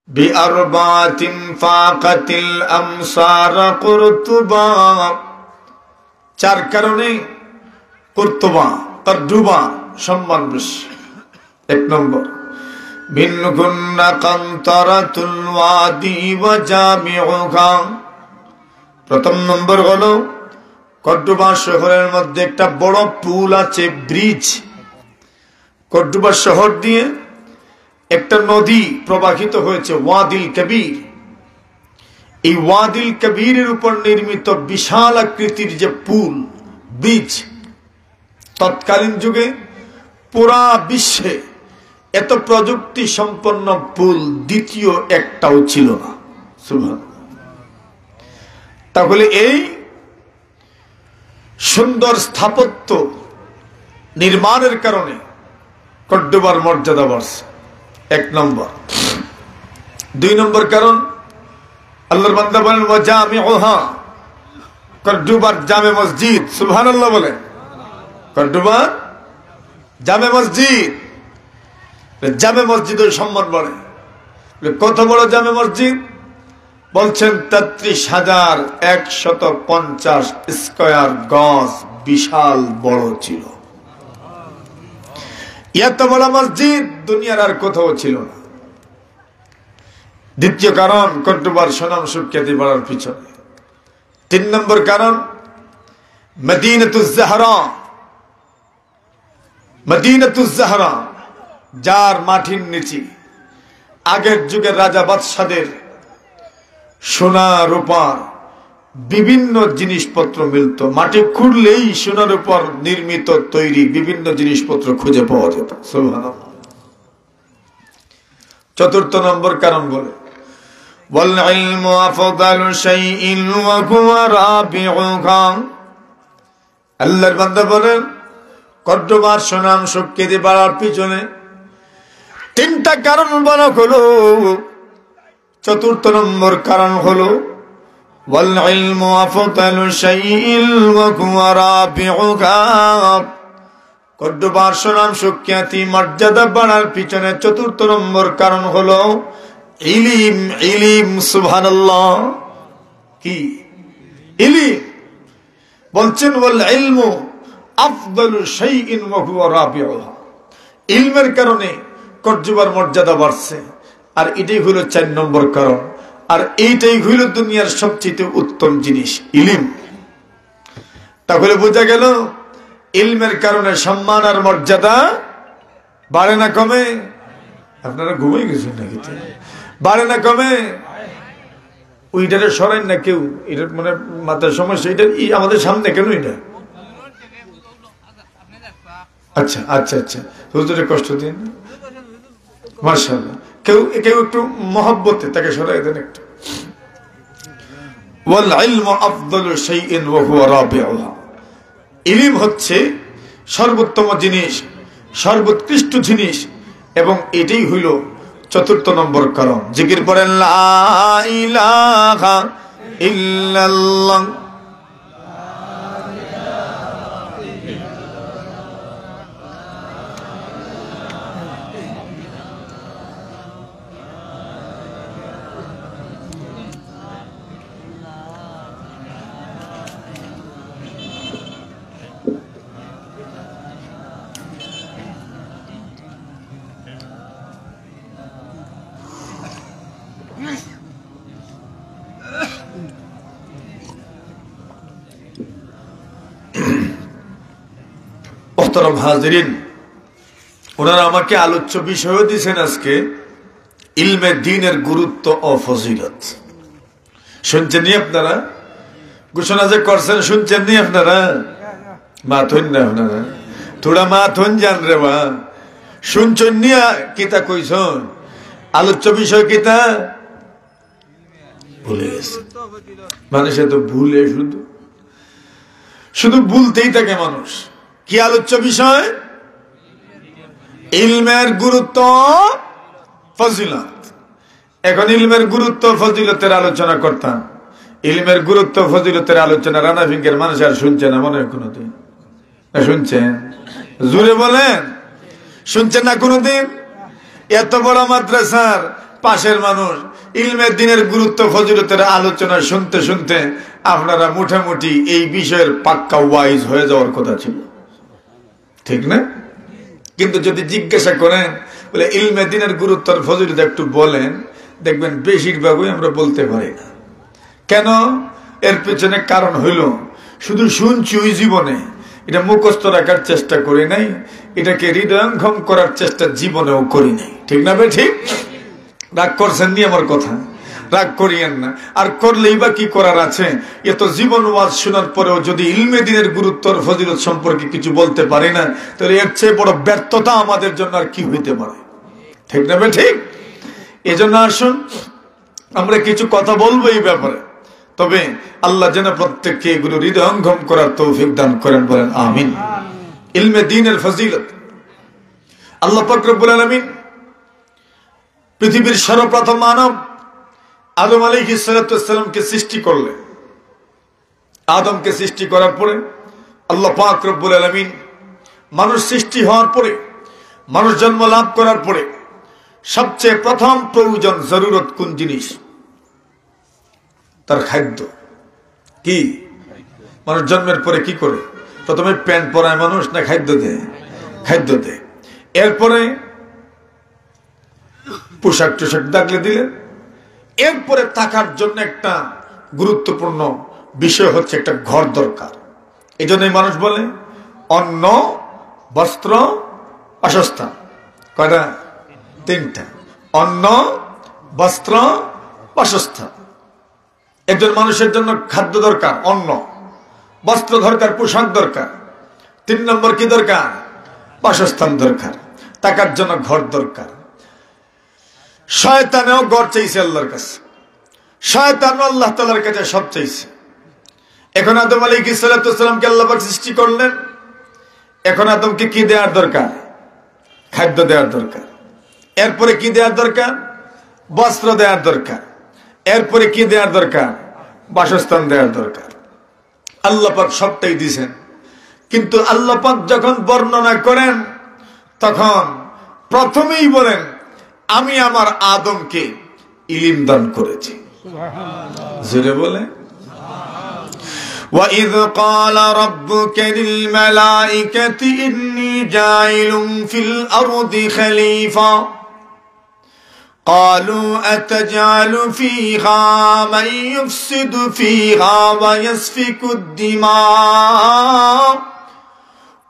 বিআরবাতিন ফাকাতিল আমসার কুরতুবা, চার কারণে কুরতুবা কর্দুবা সম্মান বেশি। এক নম্বর, মিনহুন্না কান্তারাতুল ওয়াদি ওয়া জামিউহা, প্রথম নম্বর হলো কর্দোবা শহরের মধ্যে একটা বড় পুল আছে, ব্রিজ। কর্দোবা শহর দিয়ে একটা নদী প্রবাহিত হয়েছে, ওয়াদিল কবির। এই ওয়াদিল কবিরের উপর নির্মিত বিশাল আকৃতির যে পুল, ব্রিজ, তৎকালীন যুগে পুরা বিশ্বে এত প্রযুক্তি সম্পন্ন পুল দ্বিতীয় একটাও ছিল না। সুবহানাল্লাহ। তাহলে এই সুন্দর স্থাপত্য নির্মাণের কারণে কর্দোবার মর্যাদা বাড়ছে, এক নম্বর। দুই নম্বর কারণ, আল্লাহর বান্দা বলেন ওয়া জামিউহা, কর্দোবার জামে মসজিদ। সুবহানাল্লাহ বলেন। কর্দোবার জামে মসজিদ, জামে মসজিদের সম্মান বাড়ে। কত বড় জামে মসজিদ? বলছেন 33,150 স্কয়ার গজ, বিশাল বড় ছিল। এত বড় মসজিদ দুনিয়ার আর কোথাও ছিল না। দ্বিতীয় কারণ, কর্দোবার সুনাম সুখ্যাতি বাড়ার পিছনে। তিন নম্বর কারণ, মদিনাতুজ জাহরা। মদিনাতুজ জাহরা, যার মাটির নিচে আগের যুগের রাজা বাদশাদের সোনা রূপার বিভিন্ন জিনিসপত্র মিলত। মাটি খুঁড়লেই সোনার উপর নির্মিত তৈরি বিভিন্ন জিনিসপত্র খুঁজে পাওয়া যেত। সুবহানাল্লাহ। চতুর্থ নম্বর কারণ বলে, ওয়াল ইলমু আফদালু শাইইন ওয়া হুয়া রাবিউহা। আল্লাহর বান্দা বলেন, কর্দোবার সুনাম সুখ্যাতি বাড়ার পিছনে তিনটা কারণ বলা হলো। চতুর্থ নম্বর কারণ হলো ওয়াল ইলমু আফদালু শাইইন ওয়া হুয়া রাবিউহা। কর্দোবার সুনাম সুখ্যাতি মর্যাদা বাড়ার পিছনে চতুর্থ নম্বর কারণ হলো ইলম। ইলম, সুবহানাল্লাহ। কি ইলম? বলছেন ওয়াল ইলমু আফদালু শাইইন ওয়া হুয়া রাবিউহা। ইলমের কারণে কর্দোবার মর্যাদা বাড়ছে, আর এটাই হলো 4 নম্বর কারণ। আর এইটাই হইল দুনিয়ার সবচেয়ে উত্তম জিনিস, ইলম। তাহলে বোঝা গেল ইলমের কারণে সম্মান আর মর্যাদা বাড়ে না কমে? আপনারা ঘুমিয়ে গেছেন নাকি? বাড়ে না কমে? ওইটারে সরাই না কেউ, এটা মানে মাথার সমস্যা। এটা আমাদের সামনে কেন এটা? আচ্ছা আচ্ছা আচ্ছা, হুজুরে কষ্ট দিন। মাশাআল্লাহ, কেউ কেউ একটু মহব্বতে তাকে সরাই দেন একটু। ওয়াল ইলমু আফদালু শাইইন ওয়া হুয়া রাবিউহা। ইলম হচ্ছে সর্বোত্তম জিনিস, সর্বোৎকৃষ্ট জিনিস, এবং এটাই হইল চতুর্থ নম্বর কারণ। জিকির করেন লা ইলাহা ইল্লাল্লাহ। মোহতারাম হাজিরিন, ওনারা আমাকে আলোচ্য বিষয় দিয়েছেন আজকে ইলমে দ্বীনের গুরুত্ব ও ফজিলত। শুনছেন নি আপনারা? ঘোষণা যে করছেন শুনছেন নি আপনারা? মাথুন না আপনারা, থোড়া মাথুন জান রে বা। শুনছেন নি কিতা কইছন? আলোচ্য বিষয় কিতা ভুলে গেছে মানুষে, তো ভুলে শুধু শুধু ভুলতেই থাকে মানুষ। কি আলোচ্য বিষয়? ইলমের গুরুত্ব, ফজিলত। এখন ইলমের গুরুত্ব ফজিলতের আলোচনা করতাম। ইলমের গুরুত্ব ফজিলতের আলোচনা রানা ফিঙ্কের মানুষ আর শুনছে না মনে হয় কোনোদিন? শুনছেন? জোরে বলেন, শুনছেন না কোনোদিন? এত বড় মাদ্রাসার পাশের মানুষ ইলমের দিনের গুরুত্ব ফজিলতের আলোচনা শুনতে শুনতে আপনারা মোটামুটি এই বিষয়ের পাক্কা ওয়াইজ হয়ে যাওয়ার কথা ছিল, ঠিক না? কিন্তু যদি জিজ্ঞাসা করেন বলে ইলমে দিনের গুরুত্ব আর ফজিলত একটু বলেন, দেখবেন বেশিরভাগই আমরা বলতে পারি না। কেন? এর পেছনে কারণ হইল শুধু শুনছি ওই জীবনে, এটা মুখস্থ রাখার চেষ্টা করি নাই, এটাকে হৃদয়ঙ্গম করার চেষ্টা জীবনেও করি নাই। ঠিক না ভাই? ঠিক। রাগ করছেন নি আমার কথা? রাগ করিয়েন না। আর করলেই বা কি করার আছে? এত জীবন ওয়াজ শোনার পরেও যদি ইলমে দিনের গুরুত্ব আর ফজিলত সম্পর্কে কিছু বলতে পারি না, তাহলে এর চেয়ে বড় ব্যর্থতা আমাদের জন্য আর কি হইতে পারে? ঠিক না ভাই? ঠিক। এজন্য আসুন আমরা কিছু কথা বলবো এই ব্যাপারে, তবে আল্লাহ যেন প্রত্যেককে এগুলো হৃদয়ঙ্গম করার তৌফিক দান করেন, বলেন আমিন। ইলমে দ্বীনের ফজিলত। আল্লাহ পাক রব্বুল আলামিন পৃথিবীর সর্বপ্রথম মানব আদম আলাইহিস সালামকে সৃষ্টি করলেন। আদমকে সৃষ্টি করার পরে আল্লাহ পাক রব্বুল আলামিন মানুষ সৃষ্টি হওয়ার পরে, মানুষ জন্ম লাভ করার পরে সবচেয়ে প্রথম প্রয়োজন জরুরত কোন জিনিস? তার খাদ্য। কি মানুষ জন্মের পরে কি করে? প্রথমে প্যান্ট পরায় মানুষ না খাদ্য দেয়? খাদ্য দেয়। এরপরে পোশাক টোশাক দাগলে দিলেন। এরপরে থাকার জন্য একটা গুরুত্বপূর্ণ বিষয় হচ্ছে একটা ঘর দরকার। এই জন্যই মানুষ বলে অন্ন, বস্ত্র, বাসস্থান। কয়টা? তিনটা। অন্ন, বস্ত্র, বাসস্থান। একজন মানুষের জন্য খাদ্য দরকার, অন্ন, বস্ত্র দরকার, পোশাক দরকার। 3 নম্বর কি দরকার? বাসস্থান দরকার। থাকার জন্য ঘর দরকার। শয়তানেও ঘর চাইছে আল্লাহর কাছে, শয়তানও আল্লাহ তাআলার কাছে সব চাইছে। এখন আদম আলাইহিস সালামকে আল্লাহ পাক সৃষ্টি করলেন। এখন আদমকে কি দেওয়ার দরকার? খাদ্য দেওয়ার দরকার। এরপরে কি দেওয়ার দরকার? বস্ত্র দেওয়ার দরকার। এরপরে কি দেওয়ার দরকার? বাসস্থান দেওয়ার দরকার। আল্লাহ পাক সবটাই দিয়েছেন, কিন্তু আল্লাহ পাক যখন বর্ণনা করেন তখন প্রথমেই বলেন আমি আমার আদমকে ইলম দান করেছি। জোরে বলে وَإِذْ قَالَ رَبُّكَ لِلْمَلَائِكَةِ إِنِّي جَاعِلٌ فِي الْأَرْضِ خَلِيفَةً قَالُوا أَتَجْعَلُ فِيهَا مَن يُفْسِدُ فِيهَا وَيَسْفِكُ الدِّمَاءَ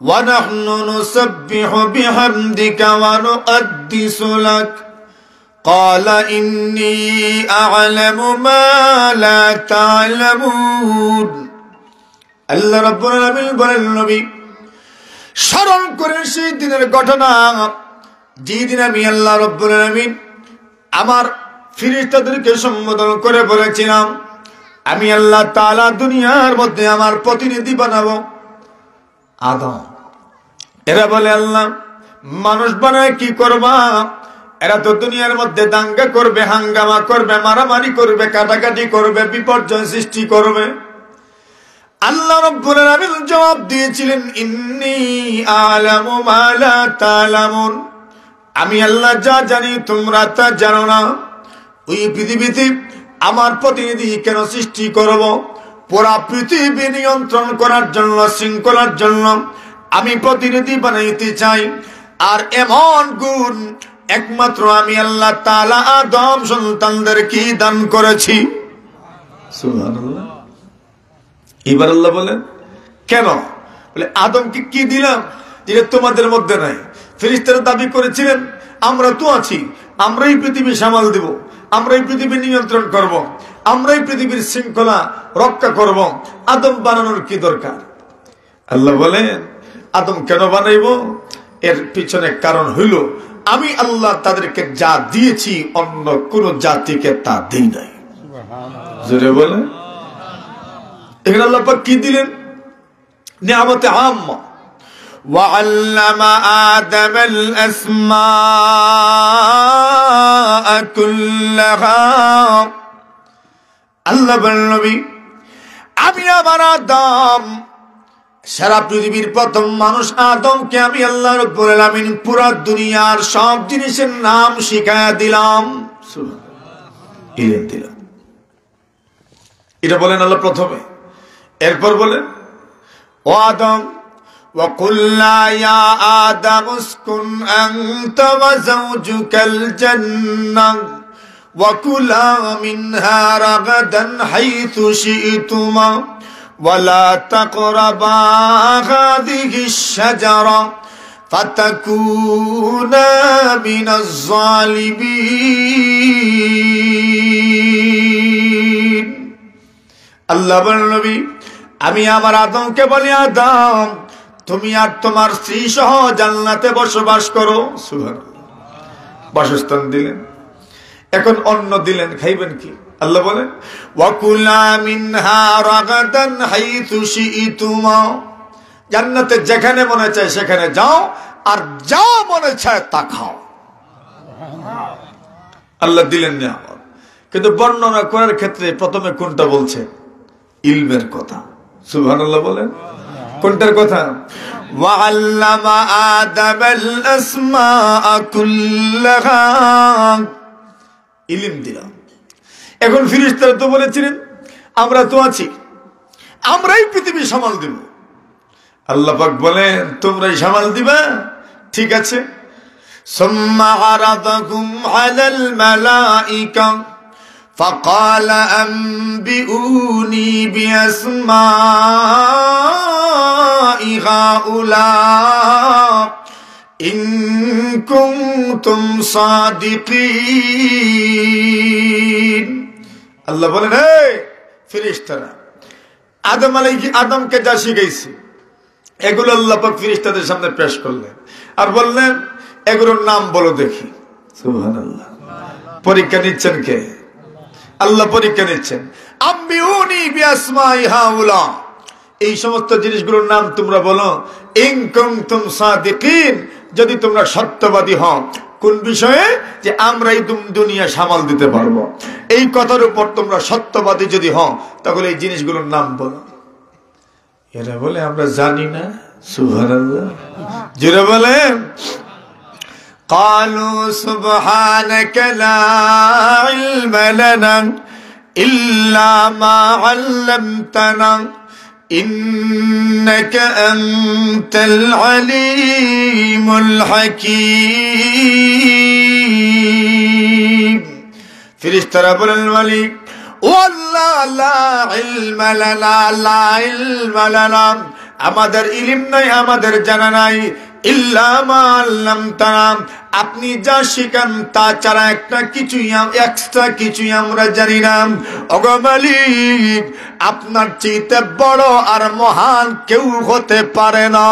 وَنَحْنُ نُسَبِّحُ بِحَمْدِكَ وَنُقَدِّسُ لَكَ قال إني أعلم ما لا تعلمون আল্লাহ রাব্বুল আলামিন বলেন নবী স্মরণ করেন সেই দিনের ঘটনা যেদিন আমি আল্লাহ রাব্বুল আলামিন আমার ফেরেশতাদেরকে সম্বোধন করে বলেছিলাম আমি আল্লাহ তাআলা দুনিয়ার মধ্যে আমার প্রতিনিধি বানাবো আদম। এরা বলে আল্লাহ মানুষ বানায় কি করবা? এরা তো দুনিয়ার মধ্যে দাঙ্গা করবে, হাঙ্গামা করবে, মারামারি করবে, কাটাকাটি করবে, বিপর্যয় সৃষ্টি করবে। আল্লাহ রাব্বুল আলামিন জবাব দিয়েছিলেন ইন্নী আ'লামু মা লা তা'লামুন, আমি আল্লাহ যা জানি তোমরা তা জানো না। ওই পৃথিবীতে আমার প্রতিনিধি কেন সৃষ্টি করব? পুরা পৃথিবী নিয়ন্ত্রণ করার জন্য, শৃঙ্খলার জন্য আমি প্রতিনিধি বানাইতে চাই। আর এমন গুণ একমাত্র আমি আল্লাহ তাআলা আদম সন্তানদেরকে দান করেছি। সুবহানাল্লাহ। এবার আল্লাহ বলেন কেন? বলে আদমকে কি দিলাম যেটা তোমাদের মধ্যে নাই? ফেরেশতারা দাবি করেছিলেন আমরা তো আছি, আমরাই পৃথিবী সামাল দেব, আমরাই পৃথিবী নিয়ন্ত্রণ করব, আমরাই পৃথিবীর শৃঙ্খলা রক্ষা করব। আদম বানানোর কি দরকার? আল্লাহ বলেন আদম কেন বানাইব? এর পিছনে কারণ হইল আমি আল্লাহ তাদেরকে যা দিয়েছি অন্য কোন জাতিকে তা দেই নাই। জোরে বলে এখানে আল্লাহ পাক কি দিলেন? নিয়ামতে আম্মা وعلم آدم الأسماء كلها আল্লাহ বলেন নবী আমি আমার আদম সারা পৃথিবীর প্রথম মানুষ আদমকে আমি আল্লাহ রাব্বুল আলামিন পুরো দুনিয়ার সব জিনিসের নাম শিখায়া দিলাম। ইলম দিলাম। এটা বলেন আল্লাহ প্রথমে। এরপর বলেন ও আদম وَقُلْنَا يَا آدَمُ اسْكُنْ أَنْتَ وَزَوْجُكَ الْجَنَّةَ وَكُلَا مِنْهَا رَغَدًا حَيْثُ شِئْتُمَا وَلَا تَقْرَبَا هَذِهِ الشَّجَرَةَ فَتَكُونَا مِنَ الظَّالِمِينَ। আল্লাহ বলেন নবী আমি আমার আদমকে বলি আদম তুমি আর তোমার স্ত্রী সহ জান্নাতে বসবাস করো। সুবহানাল্লাহ। বাসস্থান দিলেন, এখন অন্ন দিলেন, খাইবেন কি? আল্লাহ বলেন ওয়াকুলা মিনহা রাগাদান হাইতু শিইতুমা, জান্নাতে যেখানে মনে চায় সেখানে যাও, আর যা মনে চায় তা খাও। আল্লাহ দিলেন না, কিন্তু বর্ণনা করার ক্ষেত্রে প্রথমে কোনটা বলছে? ইলমের কথা। সুবহানাল্লাহ বলেন। কোনটার কথা? ওয়াআল্লামা আদামাল আসমাআ কুল্লাহা, ইলম দিলাম। এখন ফেরেশতারা তো বলেছিলেন আমরা তো আছি, আমরাই পৃথিবী সামাল দেব। আল্লাহ পাক বলেন তোমরাই সামাল দিবা, ঠিক আছে। সুম্মা আরাদাকুম আলাল মালাইকা فقال أنبئوني بأسماء هؤلاء إن كنتم صادقين। আল্লাহ বলেন হে ফেরেশতারা, আদমকে যা শিখাইছি এগুলো আল্লাহ পাক ফেরেশতাদের সামনে পেশ করলেন আর বললেন এগুলোর নাম বলো দেখি। সুবহানাল্লাহ। পরীক্ষা নিচ্ছেন কে? আল্লাহ পরীক্ষা নিচ্ছেন। আম্বিউনি বিআসমাই হাউলা, এই সমস্ত জিনিসগুলোর নাম তোমরা বলো। ইন কুনতুম সাদিকিন, যদি তোমরা সত্যবাদী হও। কোন বিষয়ে? যে আমরা এই দুনিয়া সামাল দিতে পারবো, এই কথার উপর তোমরা সত্যবাদী যদি হও তাহলে এই জিনিসগুলোর নাম বলো। এরা বলে আমরা জানি না। সুবহানাল্লাহ। যারা বলে قالوا سبحانك لا علم لنا إلا ما علمتنا إنك أنت العليم الحكيم। ফেরেশতারা বলেন মালিক ওয়াল্লাহ লা ইলমা লানা, লা ইলমা লানা, আমাদের ইলম নাই, আমাদের জানা নাই। ইল্লা মা আল্লামতানা, আপনি যা শিখান তা ছাড়া এক্সট্রা কিছুই আমরা জানি না। ওগো মালিক আপনার চাইতে বড় আর মহান কেউ হতে পারে না।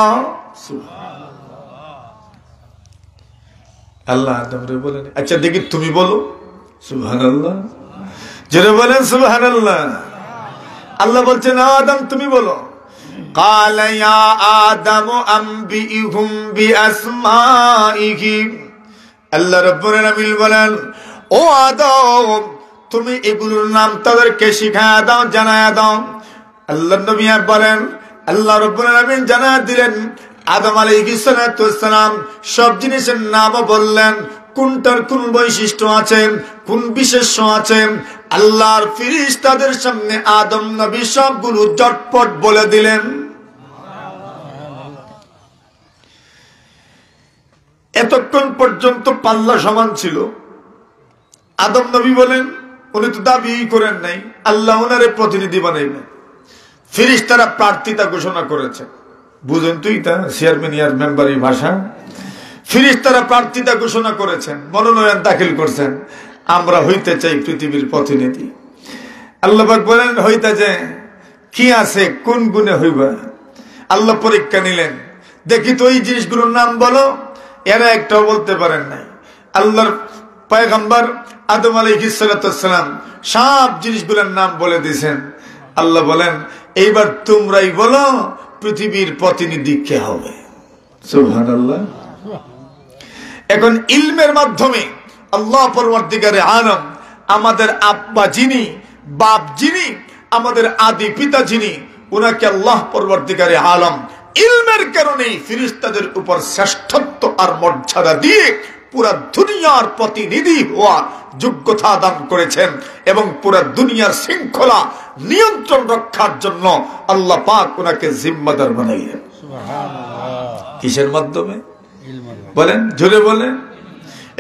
আল্লাহ আদমরে বলেন আচ্ছা দেখি তুমি বলো। সুবহানাল্লাহ। যারা বলেন সুবহানাল্লাহ। আল্লাহ বলছেন আদম তুমি বলো। قال يا آدم أنبئهم بأسمائهم, আল্লাহ রাব্বুল আলামিন বলেন ও আদম তুমি এগুলোর নাম তাদেরকে শিখায়া দাও, জানায়া দাও। আল্লাহ নবী বলেন আল্লাহ রাব্বুল আলামিন জানা দিলেন আদম আলাইহিস সালাম সব জিনিসের নাম বললেন, কোনটার কোন বৈশিষ্ট্য আছে, কোন বিশেষ্য আছে। আল্লাহর ফেরেশতাদের সামনে আদম নবী সবগুলো ঝটপট বলে দিলেন। এতক্ষণ পর্যন্ত পাল্লা সমান ছিল। আদম নবী বলেন উনি তো দাবি করেন নাই, আল্লাহ ওনারে প্রতিনিধি বানাইবেন। ফেরেশতারা প্রার্থিতা ঘোষণা করেছে। বুঝেন তুই তা চেয়ারম্যান ইয়ার মেম্বারের ভাষা। ফেরেশতারা প্রার্থিতা ঘোষণা করেছেন, মনোনয়ন দাখিল করছেন, আমরা হইতে চাই পৃথিবীর প্রতিনিধি। আল্লাহ পাক বলেন হইতে যে কি আছে, কোন গুণে হইবা। আল্লাহ পরীক্ষা নিলেন, দেখি তো এই জিনিসগুলোর নাম বলো। এরা একটাও বলতে পারেন নাই। আল্লাহর পয়গম্বর আদম আলাইহিস সালাম সব জিনিসগুলোর নাম বলে দিয়েছেন। আল্লাহ বলেন এইবার তোমরাই বলো পৃথিবীর প্রতিনিধি কে হবে। সুবহানাল্লাহ। এখন ইলমের মাধ্যমে আল্লাহ পরওয়ারদিগারে আলম, আমাদের আব্বা যিনি, বাপ যিনি, আমাদের আদি পিতা যিনি, উনাকে আল্লাহ পরওয়ারদিগারে আলম ইলমের কারণে ফেরেশতাদের উপর শ্রেষ্ঠত্ব আর মর্যাদা দিয়ে পুরা দুনিয়ার প্রতিনিধি হওয়ার যোগ্যতা দান করেছেন এবং পুরা দুনিয়ার শৃঙ্খলা নিয়ন্ত্রণ রক্ষার জন্য আল্লাহ পাক ওনাকে জিম্মাদার বানাইলেন। কিসের মাধ্যমে বলেন? জোরে বলেন,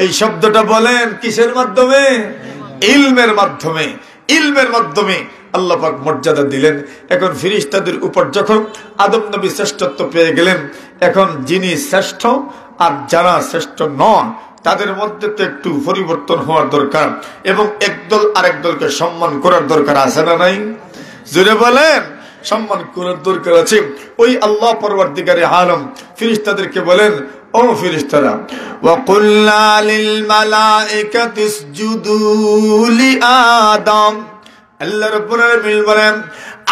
এই শব্দটা বলেন। কিসের মাধ্যমে? ইলমের মাধ্যমে। ইলমের মাধ্যমে আল্লাহ পাক মর্যাদা দিলেন। এখন ফেরেশতাদের উপর যখন আদম নবী শ্রেষ্ঠত্ব পেয়ে গেলেন, এখন যিনি শ্রেষ্ঠ আর যারা শ্রেষ্ঠ নন তাদের মধ্যে তো একটু পরিবর্তন হওয়ার দরকার এবং একদল আরেক দলকে সম্মান করার দরকার আছে না নাই? জোরে বলেন, সম্মান করার দরকার আছে। ওই আল্লাহ পরওয়ারদিগারে আলম ফেরেশতাদেরকে বলেন, ও ফেরেশতারা, ওয়া কুল্লা লিল মালাইকাতি ইসজুদু লি আদম। আল্লাহ রাব্বুল আলামিন বলেন,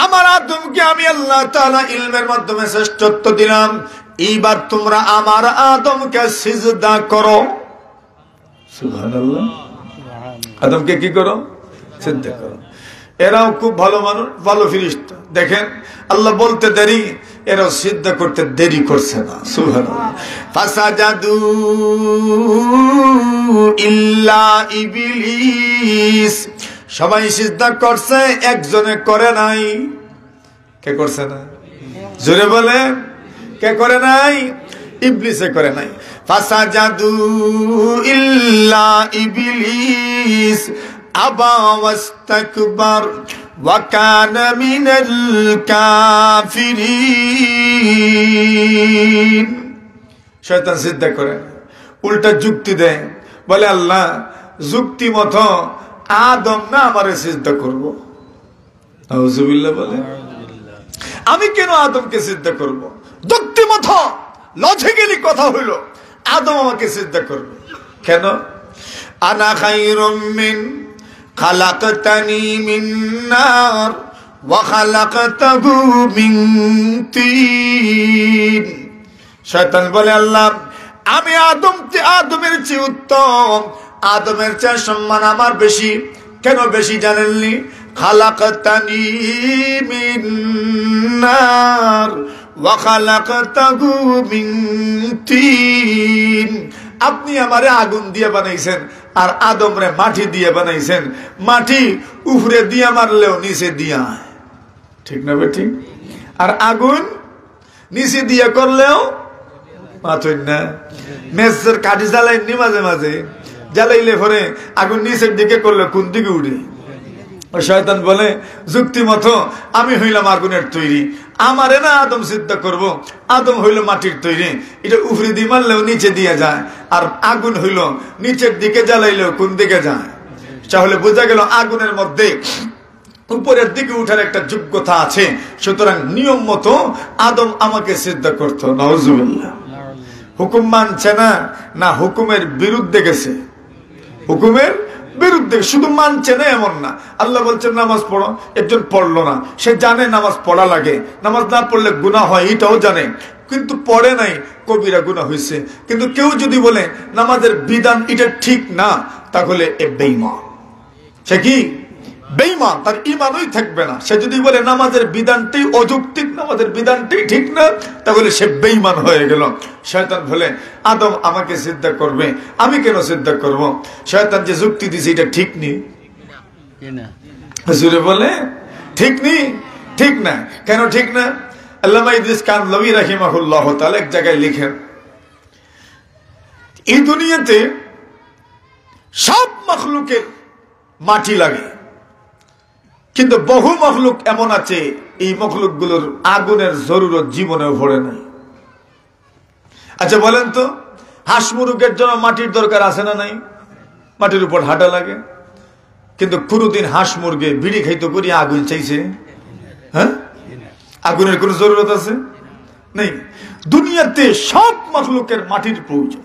আমার আদমকে আমি আল্লাহ তাআলা ইলমের মাধ্যমে শ্রেষ্ঠত্ব দিলাম, এইবার তোমরা আমার আদমকে সিজদা করো। সুবহানাল্লাহ। আদমকে কি করো? সিজদা করো। এরাও খুব ভালো মানুষ, ভালো ফেরেশতা। দেখেন আল্লাহ বলতে দেরি, এরাও সিজদা করতে দেরি করছে না। সুবহানাল্লাহ। ফাসাজাদু ইল্লা ইবলিস, সবাই সিজদা করছে, একজনে করে নাই। কে করছে না? জোরে বলেন, কে করে নাই? ইবলিসে করে নাই। ফাসাজাদু ইল্লা ইবলিস আবা ওয়াস্তাকবার ওয়া কানা মিনাল কাফিরিন। শয়তান সিজদা করে, উল্টা যুক্তি দেয়, বলে আল্লাহ যুক্তি মতো আদম না আমারে সিজদা করব। নাউজুবিল্লাহ বলে, আমি কেন আদমকে সিজদা করব? যুক্তি মতো লজিক্যালি কথা হইল আদম আমাকে সিজদা করবে কেন? আনা খায়রুম মিন খালাকতানি মিন নার ওয়া খালাকতাহু মিন তিন। শয়তান বলে আল্লাহ আমি আদমের চেয়ে উত্তম, আদমের চেয়ে সম্মান আমার বেশি। কেন বেশি জানেননি? খালাকতানি মিন নার ওয়া খালাকতাহু মিন তিন। আপনি আমারে আগুন দিয়ে বানাইছেন আর আদমরে মাটি দিয়ে বানাইছেন। মাটি উপরে দিয়ে মারলেও নিচে দিয়া, ঠিক না বেঠিক? আর আগুন নিচে দিয়ে করলেও মাথুন না। মেসের কাঠি জ্বালাইনি মাঝে মাঝে, জ্বালাইলে পরে আগুন নিচের দিকে করলে কোন দিকে উঠে? শয়তান বলে যুক্তি মতো আমি হইলাম আগুনের তৈরি, আমারে না আদম সিদ্ধ করব। আদম হইল মাটির তৈরি, এটা উপরে দিয়ে মারলেও নিচে দিয়ে যায়, আর আগুন হইল নিচের দিকে জ্বালাইলেও কোন দিকে যায়? তাহলে বোঝা গেল আগুনের মধ্যে উপরের দিকে উঠার একটা যোগ্যতা আছে। সুতরাং নিয়ম মতো আদম আমাকে সিদ্ধ করতো। নাউজুবিল্লাহ। হুকুম মানছে না, না হুকুমের বিরুদ্ধে গেছে? হুকুমের বিরুদ্ধে, শুধু মানছে না এমন না। আল্লাহ বলছেন নামাজ পড়ো, একজন পড়লো না, সে জানে নামাজ পড়া লাগে, নামাজ না পড়লে গুনাহ হয় এটাও জানে, কিন্তু পড়ে নাই, কবিরা গুনাহ হয়েছে। কিন্তু কেউ যদি বলে নামাজের বিধান এটা ঠিক না, তাহলে এ বেঈমান। সে কি? বেঈমান, তার ঈমানই থাকবে না। সে যদি বলে নামাজের বিধানটাই অযৌক্তিক, নামাজের বিধানটাই ঠিক না, তাহলে সে বেঈমান হয়ে গেল। শয়তান বলে আদম আমাকে সিজদা করবে, আমি কেন সিজদা করব? শয়তান যে যুক্তি দিছে এটা ঠিক নেই। হুজুরে বলে ঠিক নেই, ঠিক না। কেন ঠিক না? আল্লামা ইদ্রিস কানলভী রাহিমাহুল্লাহ তাআলা এক জায়গায় লিখেন, এই দুনিয়াতে সব মখলুকের মাটি লাগে, কিন্তু বহু মখলুক এমন আছে এই মখলুকগুলোর আগুনের জরুরত জীবনেও পড়ে নাই। আচ্ছা বলেন তো, হাঁস মুরগের জন্য মাটির দরকার আছে না নাই? মাটির উপর হাঁটা লাগে, কিন্তু কোনদিন হাঁস মুরগে বিড়ি খাইতে করি আগুন চাইছে? হ্যাঁ, আগুনের কোন জরুরত আছে? নেই। দুনিয়াতে সব মখলুকের মাটির প্রয়োজন,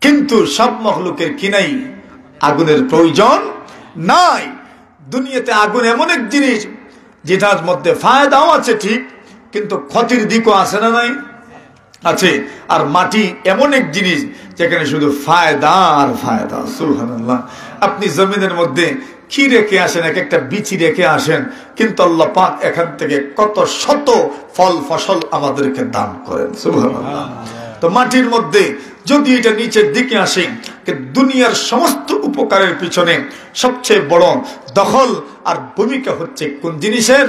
কিন্তু সব মখলুকের কি নাই? আগুনের প্রয়োজন নাই। দুনিয়াতে আগুন এমন এক জিনিস যেটার মধ্যে ফায়দাও আছে ঠিক, কিন্তু ক্ষতির দিকও আছে না নাই? আছে। আর মাটি এমন এক জিনিস যেখানে শুধু ফায়দা আর ফায়দা। সুবহানাল্লাহ। আপনি জমিনের মধ্যে কি রেখে আসেন, এক একটা বিচি রেখে আসেন, কিন্তু আল্লাহ পাক এখান থেকে কত শত ফল ফসল আমাদেরকে দান করেন। সুবহানাল্লাহ। তো মাটির মধ্যে যদি এটা নিচের দিকে আসে, দুনিয়ার সমস্ত উপকারের পিছনে সবচেয়ে বড় দখল আর ভূমিকা হচ্ছে কোন জিনিসের?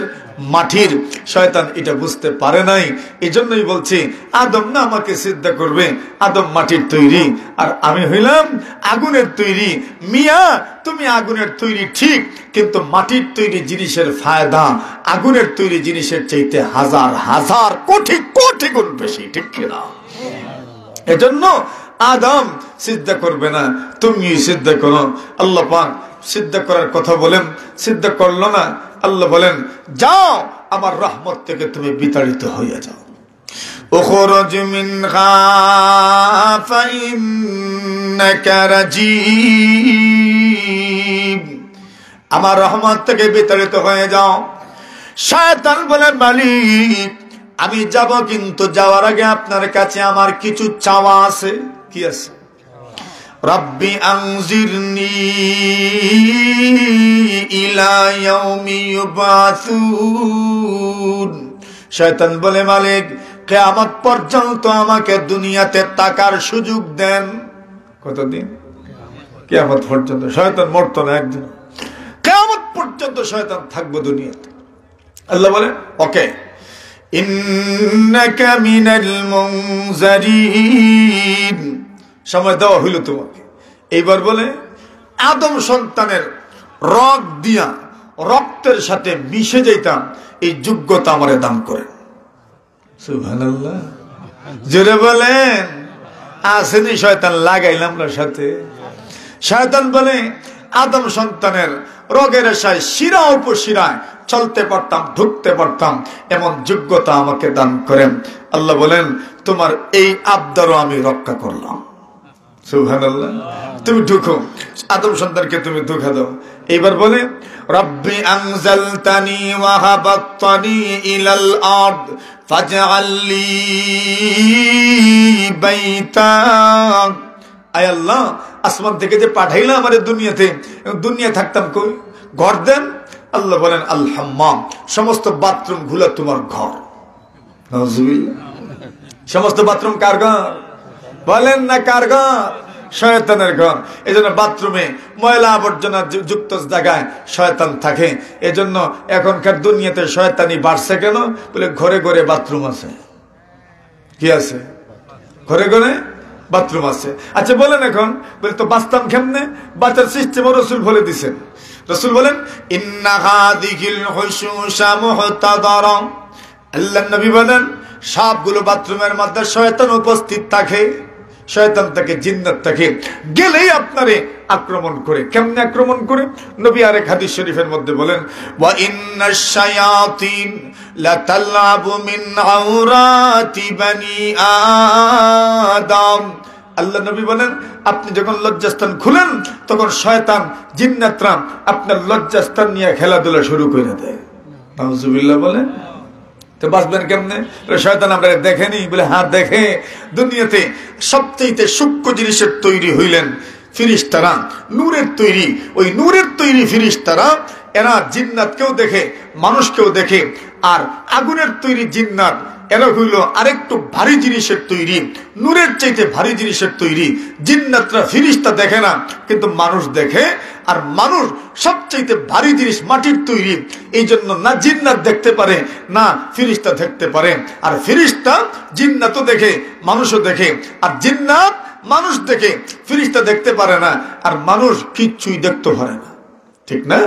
মাটির। শয়তান এটা বুঝতে পারে নাই, এজন্যই বলছে আদম না আমাকে সিজদা করবে, আদম মাটির তৈরি আর আমি হইলাম আগুনের তৈরি। মিয়া তুমি আগুনের তৈরি ঠিক, কিন্তু মাটির তৈরি জিনিসের ফায়দা আগুনের তৈরি জিনিসের চাইতে হাজার হাজার কোটি কোটি গুণ বেশি, ঠিক কিনা? এজন্য আদম সিজদা করবে না, তুমি সিজদা করো। আল্লাহ পাক সিজদা করার কথা বলেন, সিজদা করলো না। আল্লাহ বলেন যাও আমার রহমত থেকে তুমি বিতাড়িত হয়ে যাও। উখরুজ মিনহা ফাইন্নাকা রাজিম, আমার রহমত থেকে বিতাড়িত হয়ে যাও। শয়তান বলে মালিক আমি যাব, কিন্তু যাওয়ার আগে আপনার কাছে আমার কিছু চাওয়া আছে। কি আছে? রব্বি আনজিরনি ইলা ইয়াউমি ইউবাসুন। শয়তান বলে মালিক কিয়ামত পর্যন্ত আমাকে দুনিয়াতে থাকার সুযোগ দেন। কতদিন? কিয়ামত পর্যন্ত। শয়তান মরতো না একদিন, কিয়ামত পর্যন্ত শয়তান থাকবে দুনিয়াতে। আল্লাহ বলে ওকে, ইন্নাকা মিনাল মুনজারিন, সময় দেওয়া হইল তোমাকে। এইবার বলে আদম সন্তানের রগ দিয়া রক্তের সাথে মিশে যাইতাম, এই যোগ্যতা আমারে দান করেন। সুবহানাল্লাহ, জোরে বলেন। আসেনি শয়তান লাগাইলাম না সাথে। শয়তান বলে আদম সন্তানের রগের আশায় শিরা উপশিরায় চলতে পারতাম, ঢুকতে পারতাম, এমন যোগ্যতা আমাকে দান করেন। আল্লাহ বলেন তোমার এই আবদারও আমি রক্ষা করলাম। সুবহানাল্লাহ, তুমি ঢুকো, আদম সন্তানকে তুমি ঢুকা দাও। এইবার বলে রব্বি আনজালতানি ওয়া হাবাততানি ইলাল আরদ ফাজআললি বাইতা। আয় আল্লাহ, আসমান থেকে যে পাঠাইলা আমারে দুনিয়াতে, দুনিয়া থাকতাম কই? ঘর দেন। আল্লাহ বলেন আল হাম্মাম, সমস্ত বাথরুম গুলা তোমার ঘর। নাউজুবিল্লাহ, সমস্ত বাথরুম কার ঘর? বলেন না কার ঘর? শয়তানের ঘর। এজন্য বাথরুমে ময়লা আবর্জনা যুক্ত জায়গায় শয়তান থাকে। এজন্য এখনকার দুনিয়াতে শয়তানি বাড়ছে কেন? বলে ঘরে ঘরে বাথরুম আছে। কি আছে? ঘরে ঘরে বাথরুম আছে। আচ্ছা বলেন এখন, বলে তো বাঁচতাম কেমনে? বাঁচার সিস্টেম রাসূল বলে দিছেন। রাসূল বলেন ইন্না হাযিহিল হুশুশা মুহতাদারা। আল্লাহর নবী বলেন সবগুলো বাথরুমের মধ্যে শয়তান উপস্থিত থাকে। শয়তান থাকে, জিন্নাত থাকে, গেলেই আপনারে আক্রমণ করে। কেমনে আক্রমণ করে? নবী আরেক হাদিস শরীফের মধ্যে বলেন ওয়া ইন্নাশ শায়াতিন লাতালআবু মিন আওরাতি বানি আদম। আল্লাহ নবী বলেন আপনি যখন লজ্জাস্থান খুলেন তখন শয়তান জিন্নাতরা আপনার লজ্জাস্থান নিয়ে খেলাধুলা শুরু করে দেয়। নাউজুবিল্লাহ বলেন। তো বাঁচবেন কেমনে? শয়তান আমরা দেখেনি? বলে হ্যাঁ দেখে। দুনিয়াতে সবচেয়ে সূক্ষ্ম জিনিসের তৈরি হইলেন ফিরিস্তারা, নূরের তৈরি। ওই নূরের তৈরি ফিরিস্তারা এরা জিন্নাতকেও দেখে, মানুষকেও দেখে। আর আগুনের তৈরি জিন্নাত এরা হইল আরেকটু ভারী জিনিসের তৈরি, নূরের চাইতে ভারী জিনিসের তৈরি। জিন্নাতরা ফিরিস্তা দেখে না, কিন্তু মানুষ দেখে। আর মানুষ সবচাইতে ভারী জিনিস মাটির তৈরি, এই জন্য না জিন্নাত দেখতে পারে না ফিরিস্তা দেখতে পারে। আর ফিরিস্তা জিন্নাতও দেখে, মানুষও দেখে। আর জিন্নাত মানুষ দেখে, ফিরিস্তা দেখতে পারে না। আর মানুষ কিচ্ছুই দেখতে পারে না, ঠিক না?